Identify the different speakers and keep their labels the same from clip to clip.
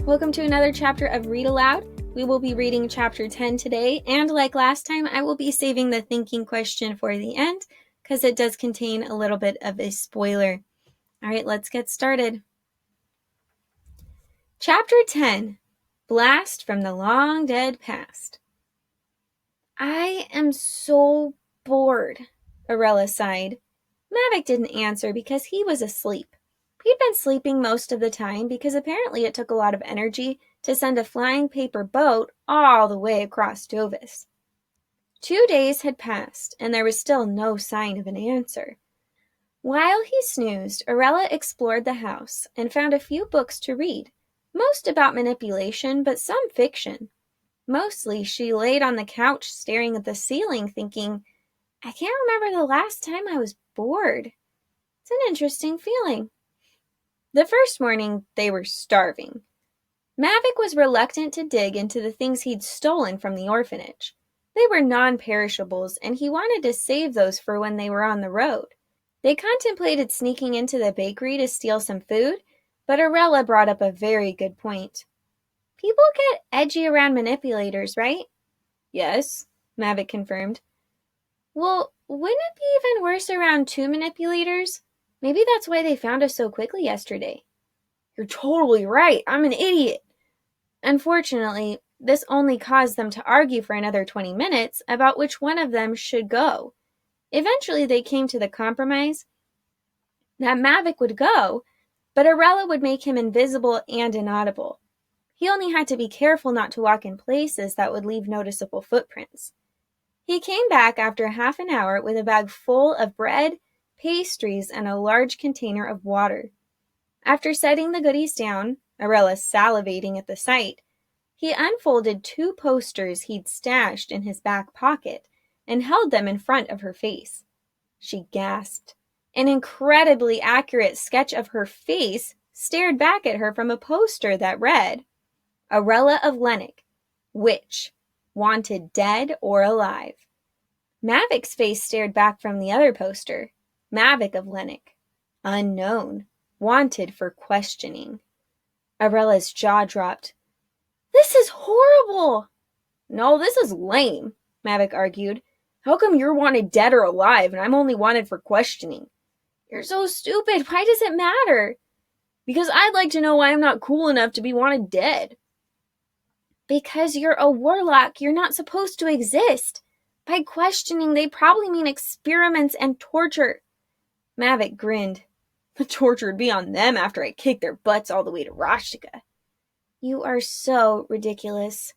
Speaker 1: Welcome to another chapter of Read Aloud. We will be reading chapter 10 today, and like last time, I will be saving the thinking question for the end because it does contain a little bit of a spoiler. All right, let's get started. Chapter 10, Blast from the Long Dead Past. I am so bored, Aurella sighed. Mavic didn't answer because he was asleep. He'd been sleeping most of the time because apparently it took a lot of energy to send a flying paper boat all the way across Dovis. 2 days had passed, and there was still no sign of an answer. While he snoozed, Aurella explored the house and found a few books to read, most about manipulation, but some fiction. Mostly, she laid on the couch staring at the ceiling thinking, I can't remember the last time I was bored. It's an interesting feeling. The first morning, they were starving. Mavic was reluctant to dig into the things he'd stolen from the orphanage. They were non-perishables, and he wanted to save those for when they were on the road. They contemplated sneaking into the bakery to steal some food, but Aurella brought up a very good point. People get edgy around manipulators, right? Yes, Mavic confirmed. Well, wouldn't it be even worse around 2 manipulators? Maybe that's why they found us so quickly yesterday. You're totally right. I'm an idiot. Unfortunately, this only caused them to argue for another 20 minutes about which one of them should go. Eventually, they came to the compromise that Mavic would go, but Aurella would make him invisible and inaudible. He only had to be careful not to walk in places that would leave noticeable footprints. He came back after half an hour with a bag full of bread, pastries, and a large container of water. After setting the goodies down, Aurella salivating at the sight, he unfolded 2 posters he'd stashed in his back pocket and held them in front of her face. She gasped. An incredibly accurate sketch of her face stared back at her from a poster that read, Aurella of Lennox, Witch, wanted dead or alive. Mavic's face stared back from the other poster, Mavic of Lennox, unknown, wanted for questioning. Aurella's jaw dropped. This is horrible! No, this is lame, Mavic argued. How come you're wanted dead or alive and I'm only wanted for questioning? You're so stupid. Why does it matter? Because I'd like to know why I'm not cool enough to be wanted dead. Because you're a warlock, you're not supposed to exist. By questioning, they probably mean experiments and torture. Mavic grinned. The torture would be on them after I kicked their butts all the way to Rashtika. You are so ridiculous.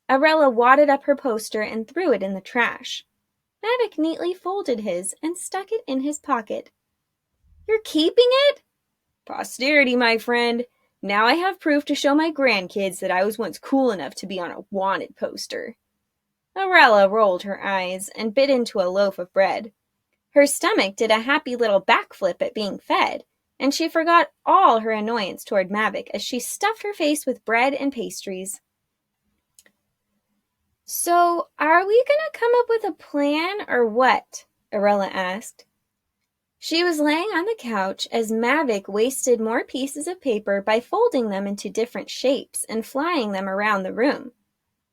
Speaker 1: Aurella wadded up her poster and threw it in the trash. Mavic neatly folded his and stuck it in his pocket. You're keeping it? Posterity, my friend. Now I have proof to show my grandkids that I was once cool enough to be on a wanted poster. Aurella rolled her eyes and bit into a loaf of bread. Her stomach did a happy little backflip at being fed, and she forgot all her annoyance toward Mavic as she stuffed her face with bread and pastries. So, are we gonna come up with a plan or what? Aurella asked. She was laying on the couch as Mavic wasted more pieces of paper by folding them into different shapes and flying them around the room.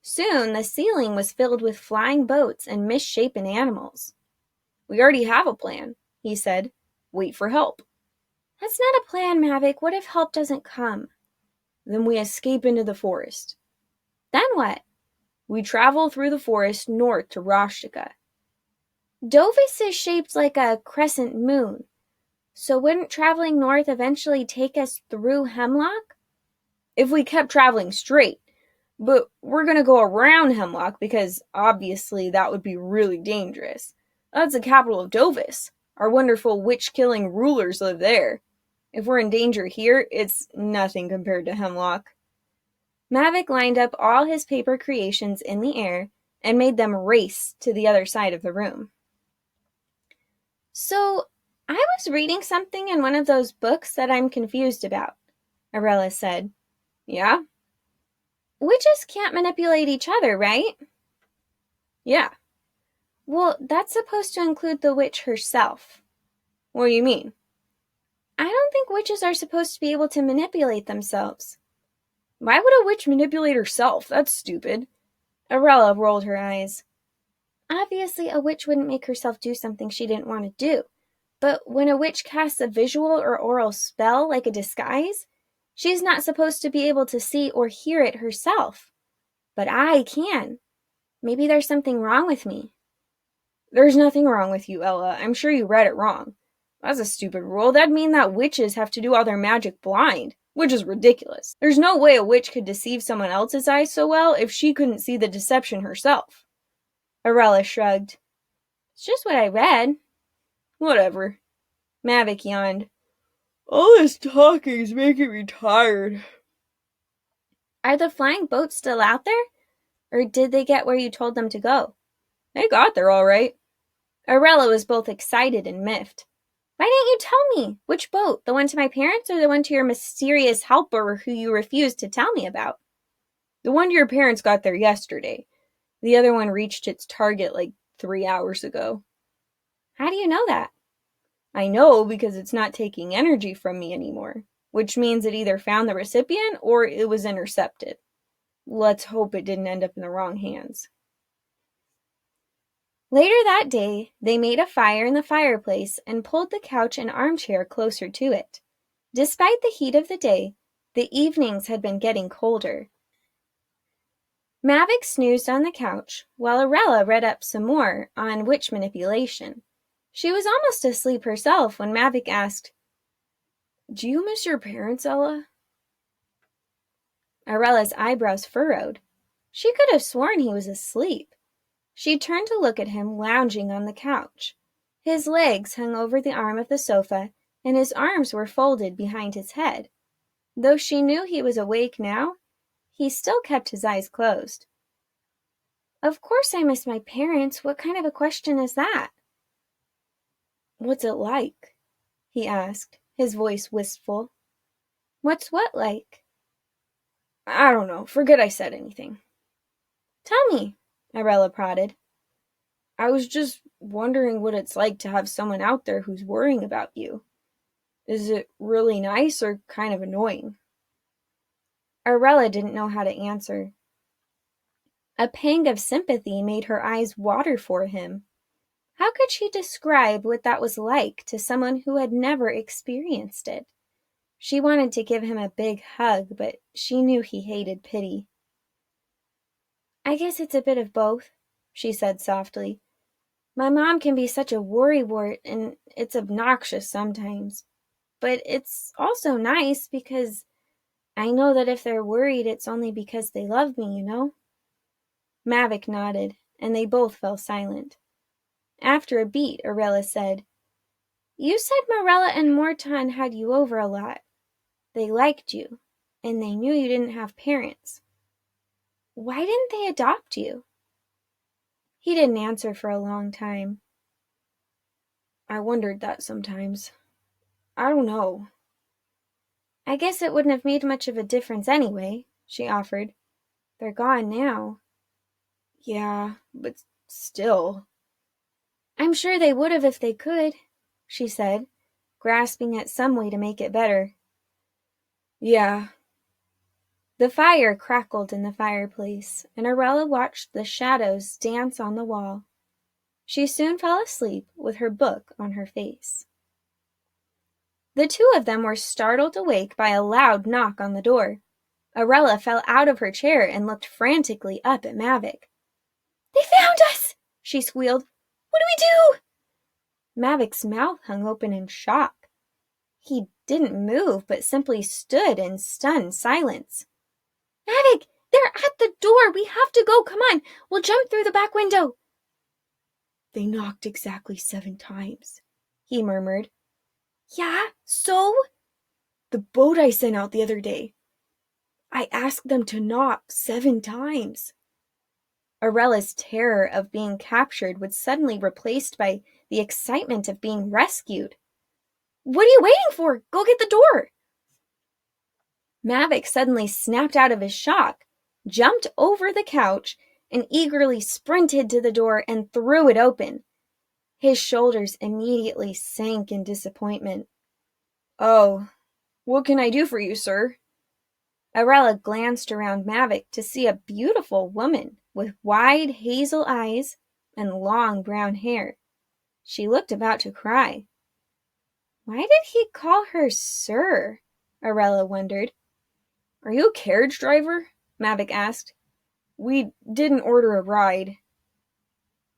Speaker 1: Soon, the ceiling was filled with flying boats and misshapen animals. We already have a plan, he said. Wait for help. That's not a plan, Mavic. What if help doesn't come? Then we escape into the forest. Then what? We travel through the forest north to Rashtika. Dovis is shaped like a crescent moon. So wouldn't traveling north eventually take us through Hemlock? If we kept traveling straight. But we're going to go around Hemlock because obviously that would be really dangerous. That's the capital of Dovis. Our wonderful witch-killing rulers live there. If we're in danger here, it's nothing compared to Hemlock. Mavic lined up all his paper creations in the air and made them race to the other side of the room. So, I was reading something in one of those books that I'm confused about, Aurella said. Yeah? Witches can't manipulate each other, right? Yeah. Well, that's supposed to include the witch herself. What do you mean? I don't think witches are supposed to be able to manipulate themselves. Why would a witch manipulate herself? That's stupid. Aurella rolled her eyes. Obviously, a witch wouldn't make herself do something she didn't want to do. But when a witch casts a visual or oral spell, like a disguise, she's not supposed to be able to see or hear it herself. But I can. Maybe there's something wrong with me. There's nothing wrong with you, Ella. I'm sure you read it wrong. That's a stupid rule. That'd mean that witches have to do all their magic blind, which is ridiculous. There's no way a witch could deceive someone else's eyes so well if she couldn't see the deception herself. Aurella shrugged. It's just what I read. Whatever. Mavic yawned. All this talking is making me tired. Are the flying boats still out there? Or did they get where you told them to go? They got there all right. Aurella was both excited and miffed. Why didn't you tell me? Which boat? The one to my parents or the one to your mysterious helper who you refused to tell me about? The one to your parents got there yesterday. The other one reached its target like 3 hours ago. How do you know that? I know because it's not taking energy from me anymore, which means it either found the recipient or it was intercepted. Let's hope it didn't end up in the wrong hands. Later that day, they made a fire in the fireplace and pulled the couch and armchair closer to it. Despite the heat of the day, the evenings had been getting colder. Mavic snoozed on the couch, while Aurella read up some more on witch manipulation. She was almost asleep herself when Mavic asked, Do you miss your parents, Ella? Aurella's eyebrows furrowed. She could have sworn he was asleep. She turned to look at him lounging on the couch. His legs hung over the arm of the sofa, and his arms were folded behind his head. Though she knew he was awake now, he still kept his eyes closed. Of course I miss my parents. What kind of a question is that? What's it like? He asked, his voice wistful. What's what like? I don't know. Forget I said anything. Tell me, Aurella prodded. I was just wondering what it's like to have someone out there who's worrying about you. Is it really nice or kind of annoying? Aurella didn't know how to answer. A pang of sympathy made her eyes water for him. How could she describe what that was like to someone who had never experienced it? She wanted to give him a big hug, but she knew he hated pity. I guess it's a bit of both, she said softly. My mom can be such a worrywart, and it's obnoxious sometimes. But it's also nice because I know that if they're worried, it's only because they love me, you know? Mavic nodded, and they both fell silent. After a beat, Aurella said, You said Morella and Morton had you over a lot. They liked you, and they knew you didn't have parents. Why didn't they adopt you? He didn't answer for a long time. I wondered that sometimes. I don't know. I guess it wouldn't have made much of a difference anyway, she offered. They're gone now. Yeah, but still. I'm sure they would have if they could, she said, grasping at some way to make it better. Yeah. The fire crackled in the fireplace, and Aurella watched the shadows dance on the wall. She soon fell asleep with her book on her face. The two of them were startled awake by a loud knock on the door. Aurella fell out of her chair and looked frantically up at Mavic. They found us! She squealed. What do we do? Mavic's mouth hung open in shock. He didn't move, but simply stood in stunned silence. Mavic, they're at the door. We have to go. Come on. We'll jump through the back window. They knocked exactly 7 times, he murmured. Yeah, so? The boat I sent out the other day. I asked them to knock 7 times. Aurella's terror of being captured was suddenly replaced by the excitement of being rescued. What are you waiting for? Go get the door! Mavic suddenly snapped out of his shock, jumped over the couch, and eagerly sprinted to the door and threw it open. His shoulders immediately sank in disappointment. Oh, what can I do for you, sir? Aurella glanced around Mavic to see a beautiful woman with wide hazel eyes and long brown hair. She looked about to cry. Why did he call her Sir? Aurella wondered. Are you a carriage driver? Mavic asked. We didn't order a ride.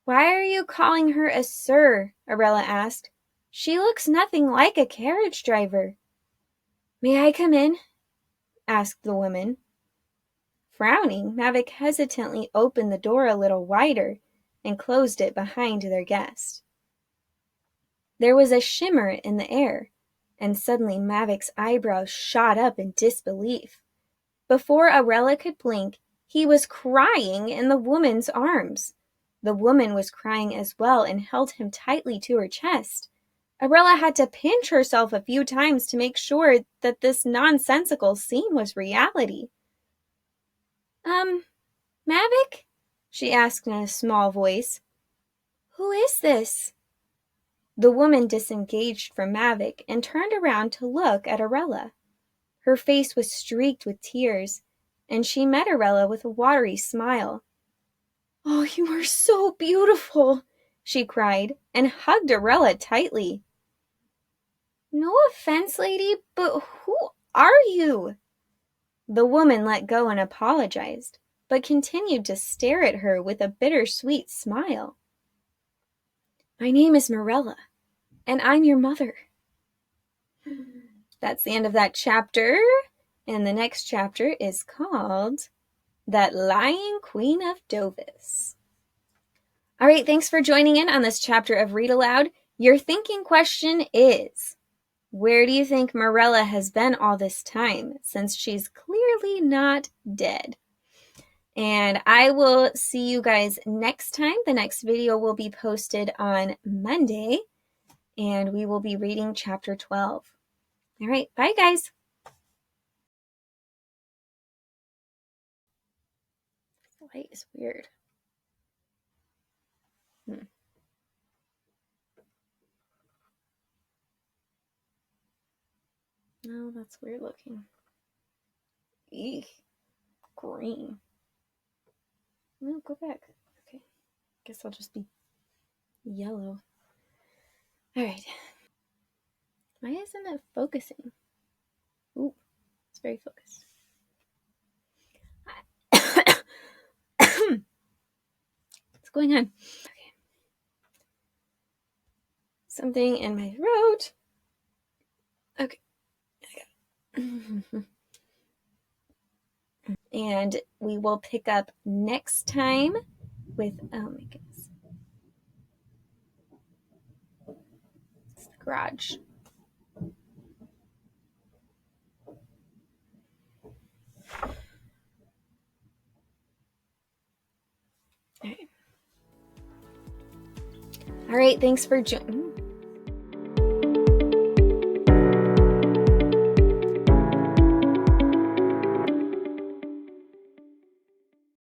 Speaker 1: Why are you calling her a Sir? Aurella asked. She looks nothing like a carriage driver. May I come in? Asked the woman. Frowning, Mavic hesitantly opened the door a little wider and closed it behind their guest. There was a shimmer in the air, and suddenly Mavic's eyebrows shot up in disbelief. Before Aurella could blink, he was crying in the woman's arms. The woman was crying as well and held him tightly to her chest. Aurella had to pinch herself a few times to make sure that this nonsensical scene was reality. Mavic? She asked in a small voice. Who is this? The woman disengaged from Mavic and turned around to look at Aurella. Her face was streaked with tears, and she met Aurella with a watery smile. Oh, you are so beautiful, she cried, and hugged Aurella tightly. No offense, lady, but who are you? The woman let go and apologized, but continued to stare at her with a bittersweet smile. My name is Morella, and I'm your mother. That's the end of that chapter, and the next chapter is called That Lying Queen of Dovis. All right, thanks for joining in on this chapter of Read Aloud. Your thinking question is, where do you think Morella has been all this time, since she's clearly not dead? And I will see you guys next time. The next video will be posted on Monday, and we will be reading chapter 12. All right, bye guys. The light is weird. No, that's weird looking. Eek, green. No, go back. Okay, guess I'll just be yellow. All right. Why isn't it focusing? Ooh, it's very focused. What's going on? Okay. Something in my throat. Okay. And we will pick up next time with, oh my goodness, it's the garage. All right, thanks for joining.